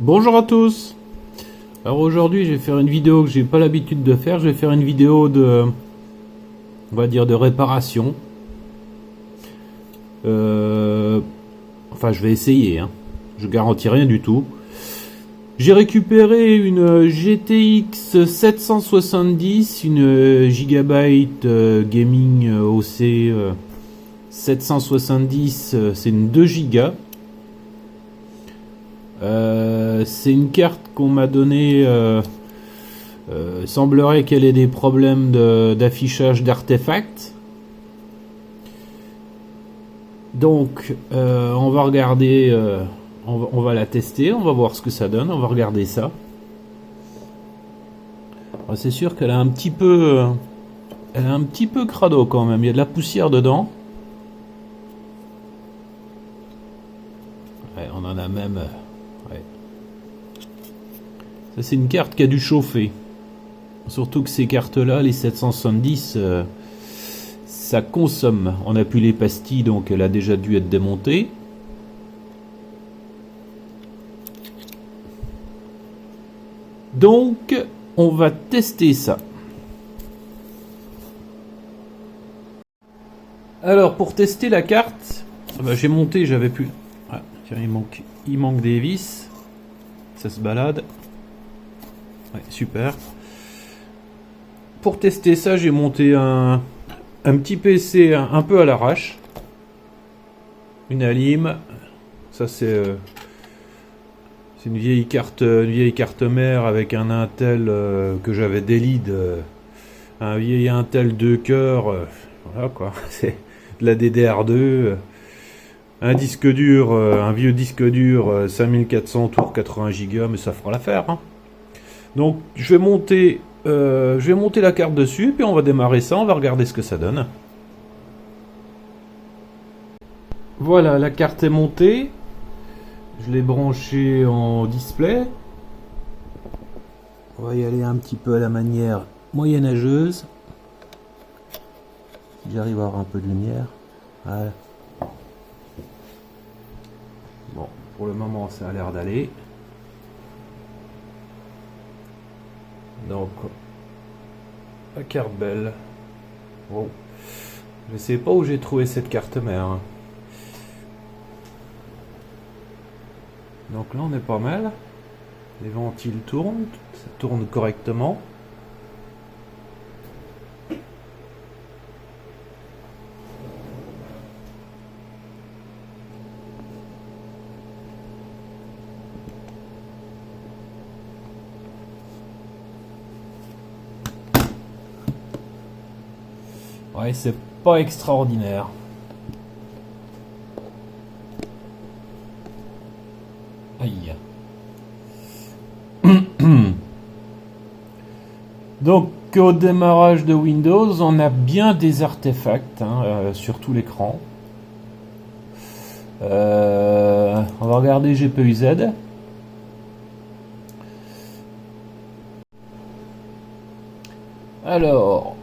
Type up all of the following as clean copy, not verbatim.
Bonjour à tous. Alors aujourd'hui je vais faire une vidéo que j'ai pas l'habitude de faire. Je vais faire une vidéo de, on va dire, de réparation. Enfin je vais essayer, hein. Je garantis rien du tout. J'ai récupéré une GTX 770, une Gigabyte Gaming OC 770, c'est une 2 Go. C'est une carte qu'on m'a donnée. Semblerait qu'elle ait des problèmes d'affichage d'artefacts. Donc, on va regarder. On va la tester. On va voir ce que ça donne. On va regarder ça. C'est sûr qu'elle a un petit peu. Elle a un petit peu crado quand même. Il y a de la poussière dedans. Ouais, on en a même. Ouais. Ça, c'est une carte qui a dû chauffer. Surtout que ces cartes-là, les 770, ça consomme. On n'a plus les pastilles, donc elle a déjà dû être démontée. Donc, on va tester ça. Alors, pour tester la carte, j'ai monté, j'avais pu... Ah, tiens, il manque des vis. Ça se balade. Ouais, super. Pour tester ça, j'ai monté un petit PC un peu à l'arrache. Une Alim. Ça, c'est une vieille carte mère avec un Intel que j'avais d'élite. Un vieil Intel 2 cœurs. Voilà quoi. C'est de la DDR2. Un disque dur, un vieux disque dur 5400 tours 80 Go, mais ça fera l'affaire. Hein. Donc je vais monter la carte dessus, puis on va démarrer ça, on va regarder ce que ça donne. Voilà, la carte est montée. Je l'ai branchée en display. On va y aller un petit peu à la manière moyenâgeuse. Si j'arrive à avoir un peu de lumière. Voilà. Bon, pour le moment, ça a l'air d'aller. Donc, la carte belle. Wow. Je ne sais pas où j'ai trouvé cette carte mère. Donc là, on est pas mal. Les ventiles tournent. Ça tourne correctement. Ouais, c'est pas extraordinaire. Aïe. Donc, au démarrage de Windows, on a bien des artefacts sur tout l'écran. On va regarder GPU-Z. Alors,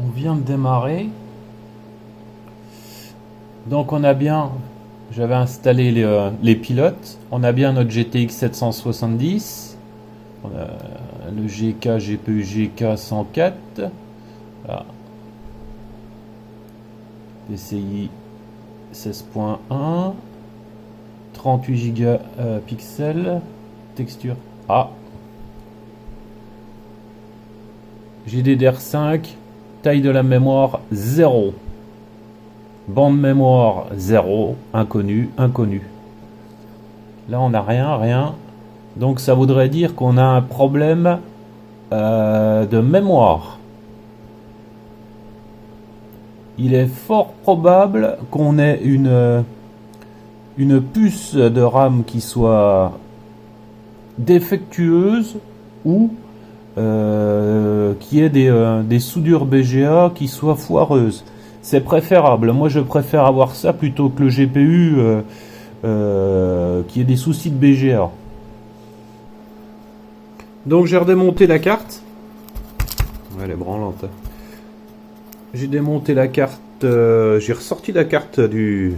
on vient de démarrer. Donc on a bien, j'avais installé les pilotes. On a bien notre GTX 770. On a le GK GPU GK 104. Voilà. PCI 16.1. 38 Go pixels. Texture A. GDDR5. Taille de la mémoire 0. Bande mémoire 0. Inconnu. Là on n'a rien. Donc ça voudrait dire qu'on a un problème de mémoire. Il est fort probable qu'on ait une puce de RAM qui soit défectueuse ou qui ait des soudures BGA qui soient foireuses. C'est préférable. Moi je préfère avoir ça plutôt que le GPU qui ait des soucis de BGA. Donc j'ai redémonté la carte. Ouais, elle est branlante. J'ai démonté la carte. J'ai ressorti la carte du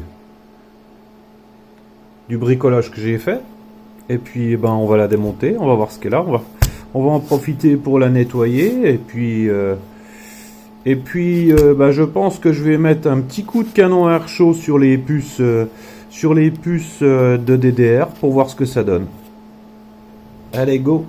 bricolage que j'ai fait. Et puis ben, on va la démonter, on va voir ce qu'elle a. On va en profiter pour la nettoyer. Et puis ben, je pense que je vais mettre un petit coup de canon à air chaud sur les puces, de DDR pour voir ce que ça donne. Allez, go!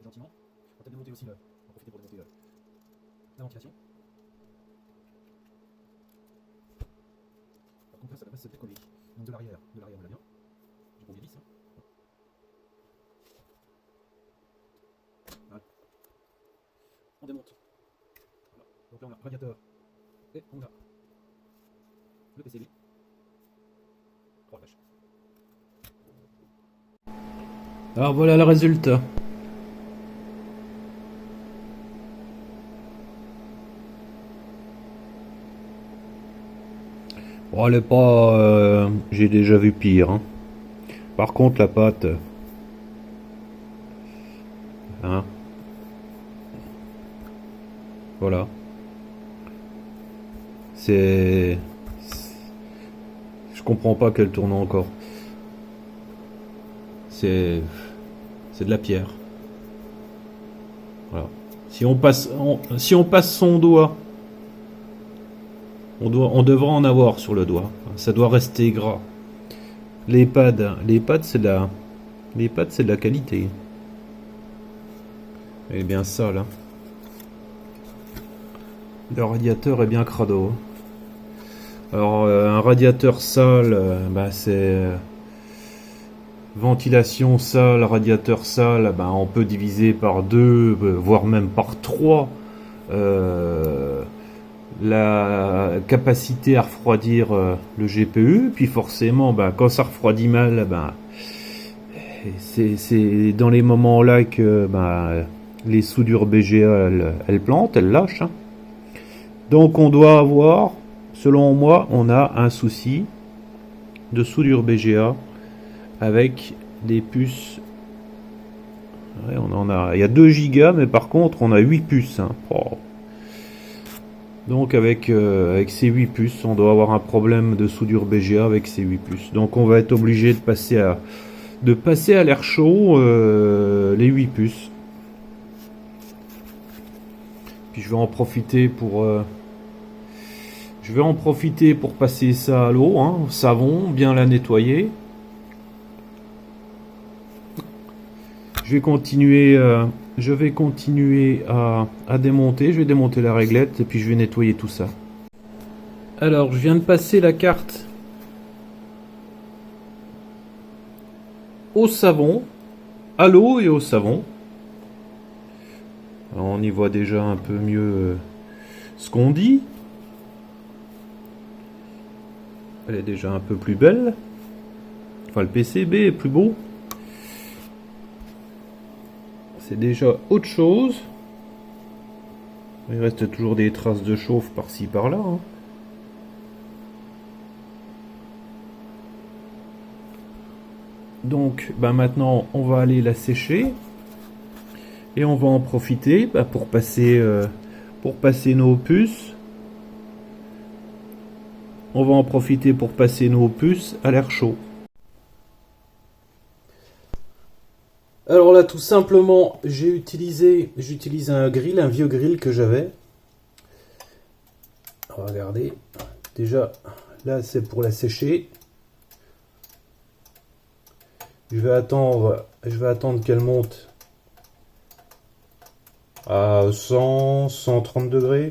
Gentiment. On va démonter aussi, on va profiter pour démonter la ventilation. Par contre, là, ça va pas se décoller. Donc de l'arrière, on l'a bien. J'ai pour des vis. Hein. Voilà. On démonte. Voilà. Donc là, on a le radiateur et on a le PCB. Oh la vache. Alors voilà le résultat. Bon, elle est pas... j'ai déjà vu pire. Hein. Par contre, la pâte... Hein. Voilà. Je comprends pas qu'elle tourne encore. C'est de la pierre. Voilà. Si on passe son doigt... On devra en avoir sur le doigt. Ça doit rester gras. Les pads c'est de la qualité. Elle est bien sale. Hein. Le radiateur est bien crado. Alors un radiateur sale, bah, c'est ventilation sale, radiateur sale. Bah, on peut diviser par 2, voire même par 3. La capacité à refroidir le GPU, puis forcément quand ça refroidit mal, c'est dans les moments là que les soudures BGA elles plantent, elles lâchent. Hein. Donc on doit avoir, selon moi, on a un souci de soudure BGA avec des puces. Ouais, il y a 2 gigas, mais par contre on a 8 puces. Hein. Oh. Donc avec ces 8 puces, on doit avoir un problème de soudure BGA avec ces 8 puces. Donc on va être obligé de passer à l'air chaud les 8 puces. Puis je vais en profiter pour passer ça à l'eau, hein, au savon, bien la nettoyer. Je vais continuer à démonter. Je vais démonter la réglette et puis je vais nettoyer tout ça. Alors, je viens de passer la carte au savon, à l'eau et au savon. Alors, on y voit déjà un peu mieux ce qu'on dit. Elle est déjà un peu plus belle. Enfin, le PCB est plus beau. C'est déjà autre chose. Il reste toujours des traces de chauffe par-ci par-là. Hein. Donc maintenant on va aller la sécher. Et on va en profiter pour passer nos puces. On va en profiter pour passer nos puces à l'air chaud. Alors là, tout simplement, j'utilise un grill, un vieux grill que j'avais. Regardez, déjà, là c'est pour la sécher. Je vais attendre qu'elle monte à 100, 130 degrés.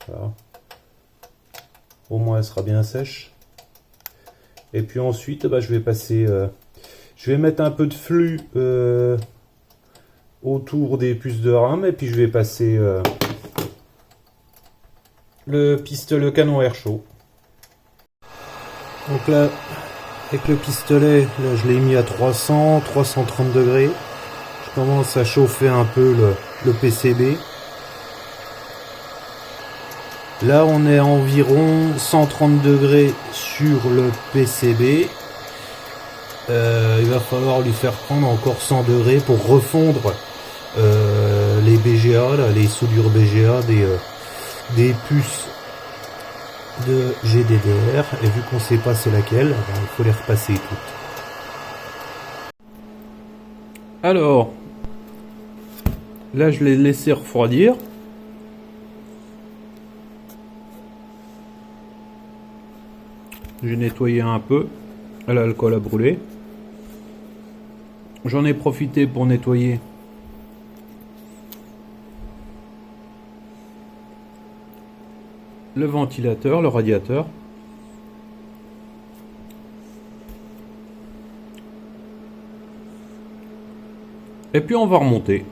Voilà. Au moins elle sera bien sèche. Et puis ensuite, je vais passer, je vais mettre un peu de flux autour des puces de RAM, et puis je vais passer le canon air chaud. Donc là, avec le pistolet, là, je l'ai mis à 300, 330 degrés. Je commence à chauffer un peu le PCB. Là, on est à environ 130 degrés sur le PCB. Il va falloir lui faire prendre encore 100 degrés pour refondre les BGA, là, les soudures BGA des puces de GDDR. Et vu qu'on ne sait pas c'est laquelle, il faut les repasser toutes. Alors, là je l'ai laissé refroidir. J'ai nettoyé un peu. L'alcool a brûlé. J'en ai profité pour nettoyer le ventilateur, le radiateur. Et puis on va remonter.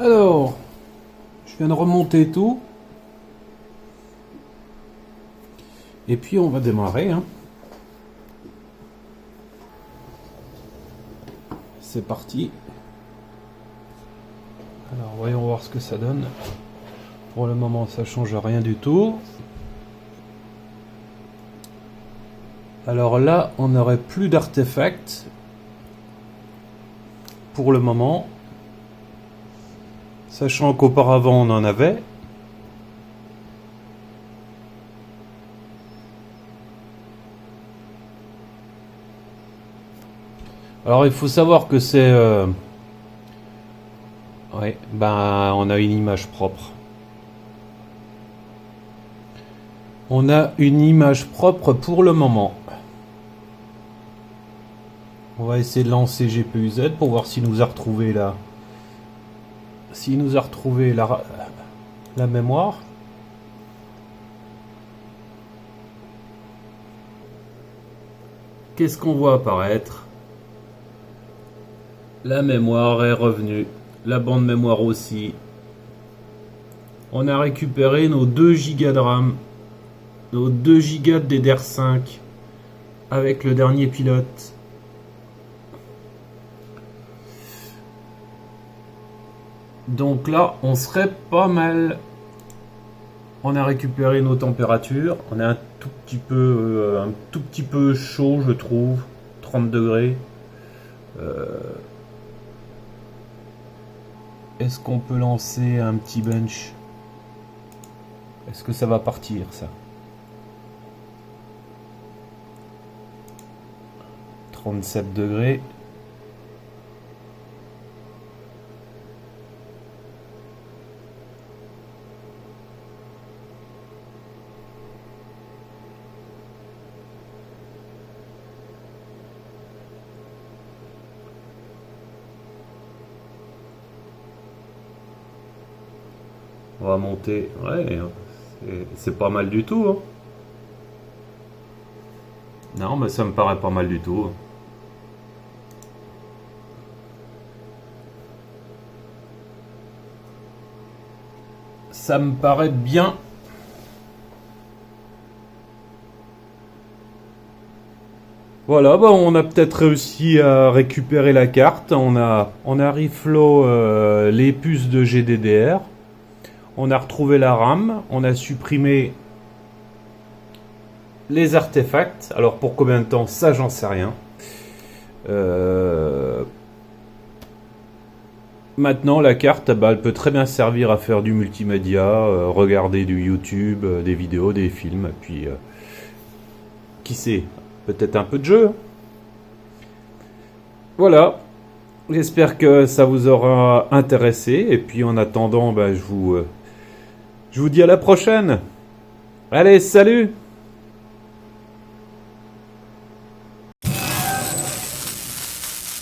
Alors, je viens de remonter tout. Et puis on va démarrer. C'est parti. Alors voyons voir ce que ça donne. Pour le moment ça change rien du tout. Alors là on n'aurait plus d'artefacts. Pour le moment. Sachant qu'auparavant on en avait. Alors il faut savoir que c'est... Ouais, ben on a une image propre. On a une image propre pour le moment. On va essayer de lancer GPU-Z pour voir s'il nous a retrouvé la... S'il nous a retrouvé la mémoire. Qu'est-ce qu'on voit apparaître? La mémoire est revenue. La bande mémoire aussi. On a récupéré nos 2 Go de RAM. Nos 2 Go de DDR5. Avec le dernier pilote. Donc là, on serait pas mal. On a récupéré nos températures. On est un tout petit peu chaud, je trouve. 30 degrés. Est-ce qu'on peut lancer un petit bench? Est-ce que ça va partir, ça? 37 degrés. On va monter. Ouais, c'est pas mal du tout. Hein. Non, mais ça me paraît pas mal du tout. Ça me paraît bien. Voilà, bah on a peut-être réussi à récupérer la carte. On a reflow les puces de GDDR. On a retrouvé la RAM. On a supprimé les artefacts. Alors pour combien de temps, ça j'en sais rien. Maintenant la carte, bah, elle peut très bien servir à faire du multimédia, regarder du YouTube, des vidéos, des films, puis qui sait, peut-être un peu de jeu. Voilà, j'espère que ça vous aura intéressé, et puis en attendant, bah, je vous dis à la prochaine. Allez, salut!